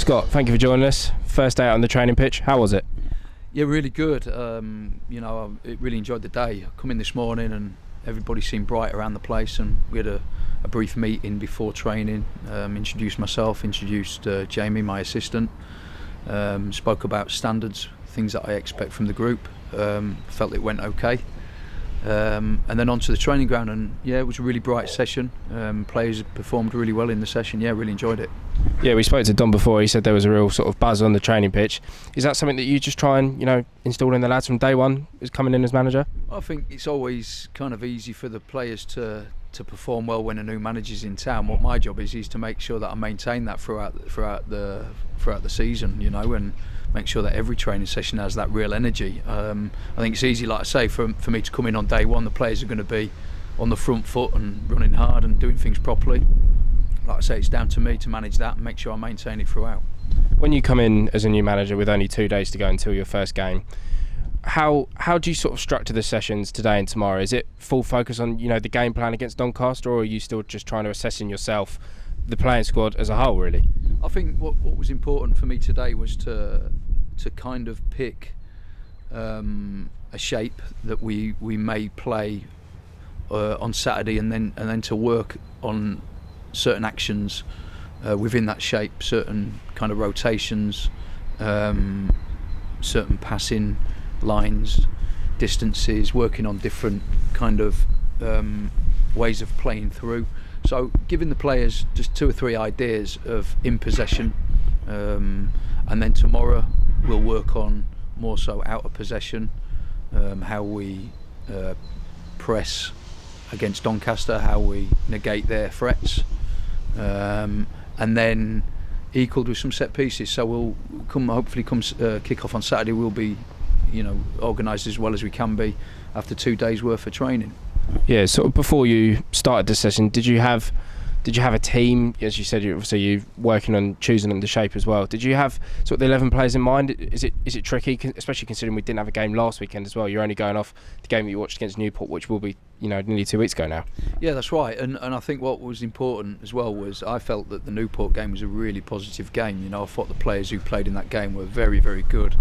Scott, thank you for joining us. First day out on the training pitch, how was it? Yeah, really good. I really enjoyed the day. I come in this morning and everybody seemed bright around the place, and we had a brief meeting before training. Introduced myself, introduced Jamie, my assistant. Spoke about standards, things that I expect from the group. Felt it went okay. And then onto the training ground, and yeah, it was a really bright session. Players performed really well in the session. Yeah, really enjoyed it. Yeah, we spoke to Dom before. He said there was a real sort of buzz on the training pitch. Is that something that you just try and install in the lads from day one, is coming in as manager? I think it's always kind of easy for the players to perform well when a new manager's in town. What my job is to make sure that I maintain that throughout the season, and make sure that every training session has that real energy. I think it's easy, like I say, for me to come in on day one. The players are going to be on the front foot and running hard and doing things properly. Like I say, it's down to me to manage that and make sure I maintain it throughout. When you come in as a new manager with only 2 days to go until your first game, how do you sort of structure the sessions today and tomorrow? Is it full focus on the game plan against Doncaster, or are you still just trying to assess in yourself the playing squad as a whole, really? I think what was important for me today was to kind of pick a shape that we may play on Saturday, and then to work on certain actions within that shape, certain kind of rotations, certain passing lines, distances, working on different kind of ways of playing through. So giving the players just 2 or 3 ideas of in possession, and then tomorrow we'll work on more so out of possession, how we press against Doncaster, how we negate their threats, and then equalled with some set pieces. So we'll hopefully kick off on Saturday. We'll be organised as well as we can be after 2 days worth of training. Yeah, sort of before you started the session, did you have a team? As you said, you're working on choosing the shape as well. Did you have sort of the 11 players in mind? Is it tricky, especially considering we didn't have a game last weekend as well? You're only going off the game that you watched against Newport, which will be nearly 2 weeks ago now. Yeah, that's right. And I think what was important as well was I felt that the Newport game was a really positive game. I thought the players who played in that game were very, very good.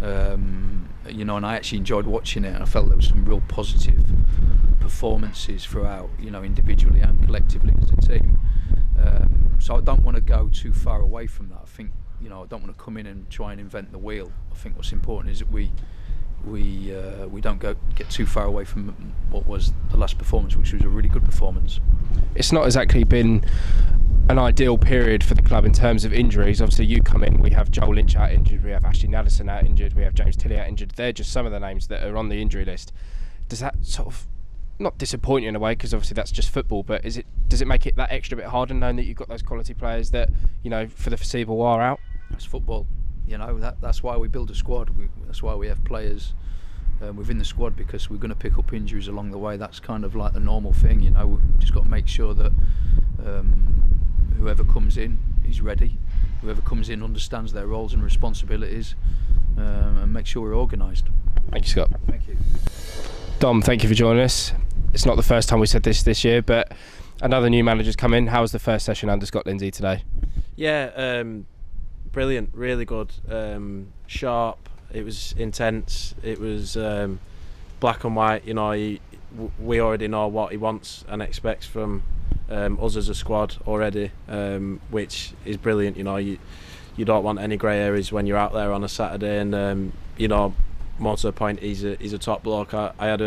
And I actually enjoyed watching it, and I felt there was some real positive performances throughout, individually and collectively as a team. So I don't want to go too far away from that. I think, I don't want to come in and try and invent the wheel. I think what's important is that we don't get too far away from what was the last performance, which was a really good performance. It's not exactly been an ideal period for the club in terms of injuries. Obviously you come in, we have Joel Lynch out injured, we have Ashley Nadesan out injured, we have James Tilley out injured. They're just some of the names that are on the injury list. Does that sort of not disappoint you in a way, because obviously that's just football, but does it make it that extra bit harder knowing that you've got those quality players that for the foreseeable are out? It's football. That's why we build a squad. That's why we have players within the squad, because we're going to pick up injuries along the way. That's kind of like the normal thing. We've just got to make sure that whoever comes in is ready, whoever comes in understands their roles and responsibilities, and make sure we're organised. Thank you, Scott. Thank you. Dom, thank you for joining us. It's not the first time we said this year, but another new manager's come in. How was the first session under Scott Lindsey today? Yeah, brilliant, really good, sharp. It was intense. It was black and white. We already know what he wants and expects from us as a squad already, which is brilliant. You don't want any grey areas when you're out there on a Saturday, and more to the point, he's a top bloke. I had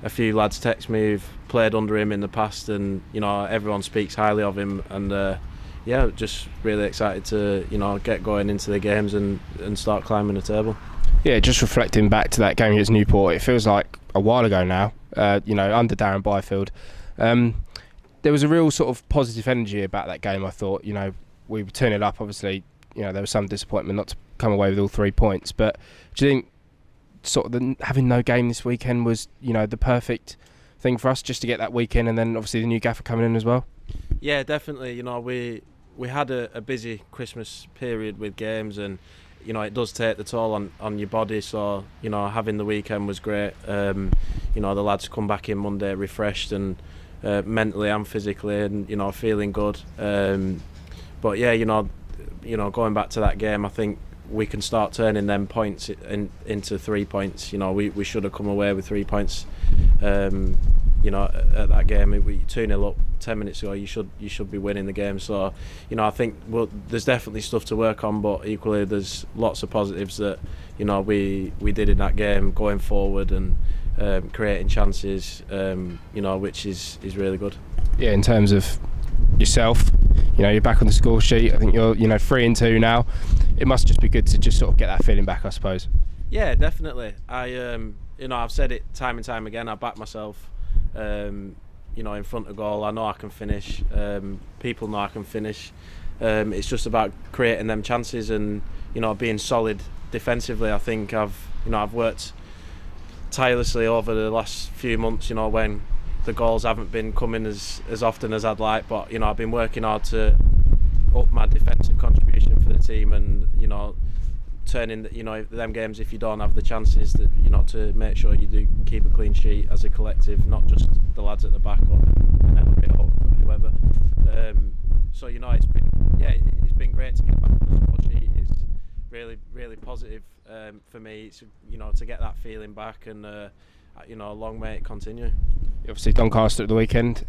a few lads text me who've played under him in the past, and everyone speaks highly of him, and just really excited to get going into the games and start climbing the table. Yeah, just reflecting back to that game against Newport, it feels like a while ago now, under Darren Byfield. There was a real sort of positive energy about that game, I thought. We were turning it up, obviously, there was some disappointment not to come away with all 3 points, but do you think sort of having no game this weekend was, the perfect thing for us, just to get that weekend, and then obviously the new gaffer coming in as well? Yeah, definitely. We had a busy Christmas period with games, and it does take the toll on your body, so having the weekend was great. The lads come back in Monday refreshed and mentally and physically, and feeling good. But yeah, going back to that game, I think we can start turning them points into 3 points. We should have come away with 3 points. At that game, we 2-0 up 10 minutes ago. You should be winning the game. So, I think there's definitely stuff to work on, but equally there's lots of positives that we did in that game going forward and creating chances. Which is really good. Yeah, in terms of yourself, you're back on the score sheet. I think you're 3-2 now. It must just be good to just sort of get that feeling back, I suppose. Yeah, definitely. I've said it time and time again. I back myself. In front of goal. I know I can finish. People know I can finish. It's just about creating them chances and being solid defensively. I think I've worked tirelessly over the last few months. When the goals haven't been coming as often as I'd like, but I've been working hard to up my defensive contribution for the team, and turning them games, if you don't have the chances, that to make sure you do keep a clean sheet as a collective, not just the lads at the back or whoever. It's been great to get back on the score sheet. It's really, really positive for me. It's to get that feeling back, and long may it continue. Obviously Doncaster at the weekend.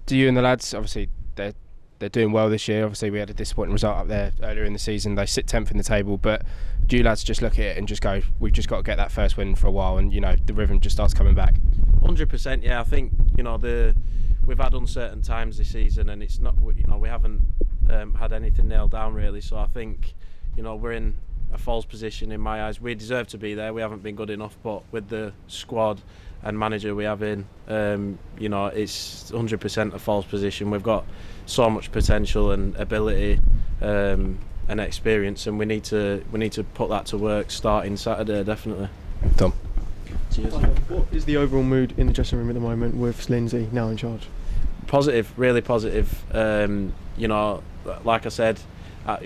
Do you and the lads, obviously they're doing well this year. Obviously we had a disappointing result up there earlier in the season. They sit 10th in the table, but do you lads just look at it and just go, we've just got to get that first win for a while, and the rhythm just starts coming back? 100%. Yeah, I think we've had uncertain times this season, and it's not we haven't had anything nailed down really. So I think we're in a false position in my eyes. We deserve to be there. We haven't been good enough, but with the squad and manager we have in, it's 100% a false position. We've got so much potential and ability and experience, and we need to put that to work starting Saturday, definitely. Dom. Cheers. What is the overall mood in the dressing room at the moment with Lindsey now in charge? Positive, really positive. Like I said, I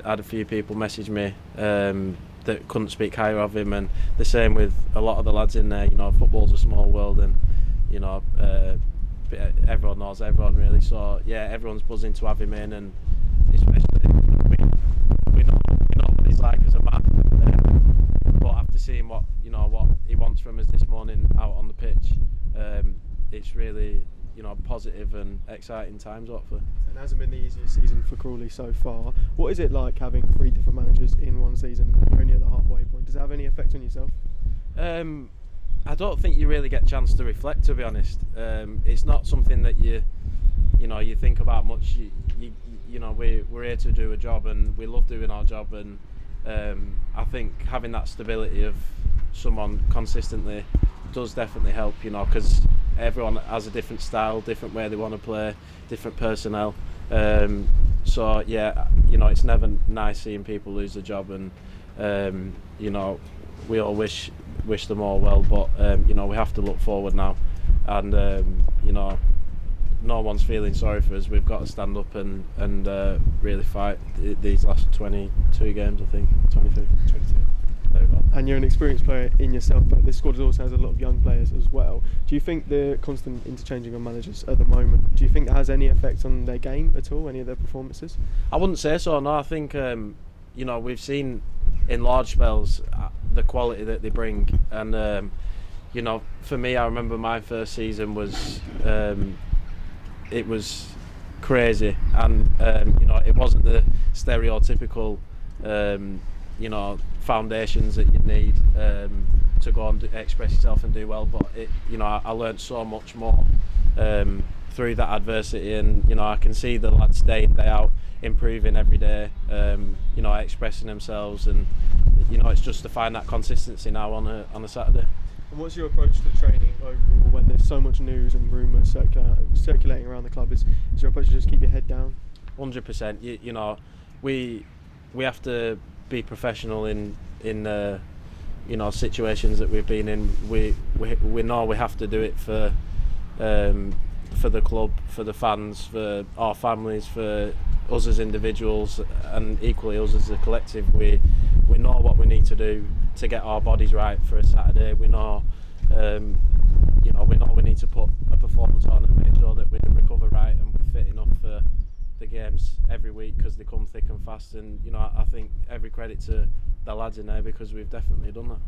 had a few people message me that couldn't speak higher of him, and the same with a lot of the lads in there. Football's a small world, and everyone knows everyone really. So yeah, everyone's buzzing to have him in, and especially we know what he's like as a man. But after seeing what he wants from us this morning out on the pitch, it's really positive and exciting times, hopefully. And it hasn't been the easiest season for Crawley so far. What is it like having 3 different managers in one season? You're only at the halfway point. Does it have any effect on yourself? I don't think you really get a chance to reflect, to be honest. It's not something that you think about much. We're here to do a job, and we love doing our job, and I think having that stability of someone consistently does definitely help, because everyone has a different style, different way they want to play, different personnel. So yeah, it's never nice seeing people lose their job, and we all wish them all well, but we have to look forward now, and no one's feeling sorry for us. We've got to stand up and really fight these last 22 games, I think. 22. There we go. And you're an experienced player in yourself, but this squad also has a lot of young players as well. Do you think the constant interchanging of managers at the moment, do you think that has any effect on their game at all, any of their performances? I wouldn't say so, no. I think we've seen in large spells the quality that they bring, and for me, I remember my first season was it was crazy, and it wasn't the stereotypical foundations that you need to go and express yourself and do well, but I learned so much more through that adversity, and I can see the lads day in, day out improving every day, expressing themselves, and it's just to find that consistency now on a Saturday. And what's your approach to training overall when there's so much news and rumours circulating around the club? Is your approach to just keep your head down? 100%. We have to be professional in situations that we've been in. We know we have to do it for the club, for the fans, for our families, for us as individuals, and equally us as a collective. We know what we need to do to get our bodies right for a Saturday. We know we need to put a performance on and make sure that we recover right and we're fit enough for the games every week. week because they come thick and fast. And you know, I think every credit to the lads in there because we've definitely done that.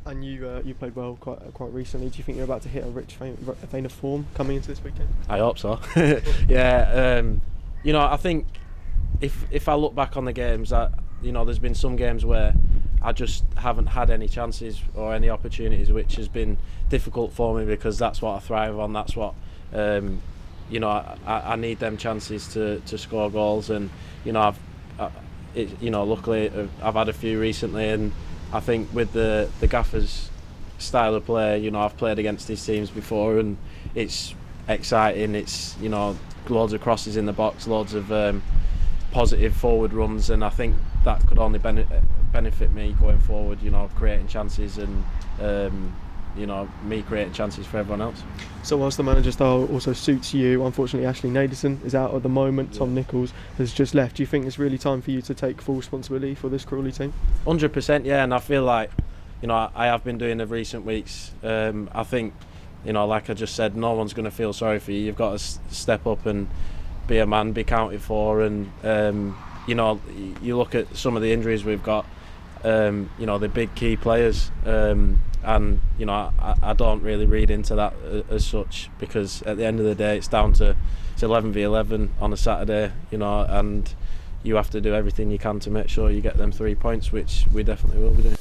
And you played well quite recently. Do you think you're about to hit a rich vein of form coming into this weekend? I hope so. Yeah, you know, I think if I look back on the games, you know, there's been some games where I just haven't had any chances or any opportunities, which has been difficult for me because that's what I thrive on. That's what you know, I need them chances to score goals, and you know, luckily I've had a few recently, and I think with the Gaffer's style of play, you know, I've played against these teams before, and it's exciting. It's, you know, loads of crosses in the box, loads of positive forward runs, and I think that could only benefit me going forward. You know, creating chances and you know, me creating chances for everyone else. So whilst the manager style also suits you, unfortunately Ashley Naderson is out at the moment. Tom Nichols has just left. Do you think it's really time for you to take full responsibility for this Crawley team? 100%, yeah, and I feel like, you know, I have been doing the recent weeks. I think, you know, like I just said, no one's going to feel sorry for you. You've got to step up and be a man, be counted for, and you know, you look at some of the injuries we've got. You know, the big key players, and you know, I don't really read into that as such, because at the end of the day it's 11v11 on a Saturday, you know, and you have to do everything you can to make sure you get them 3 points, which we definitely will be doing.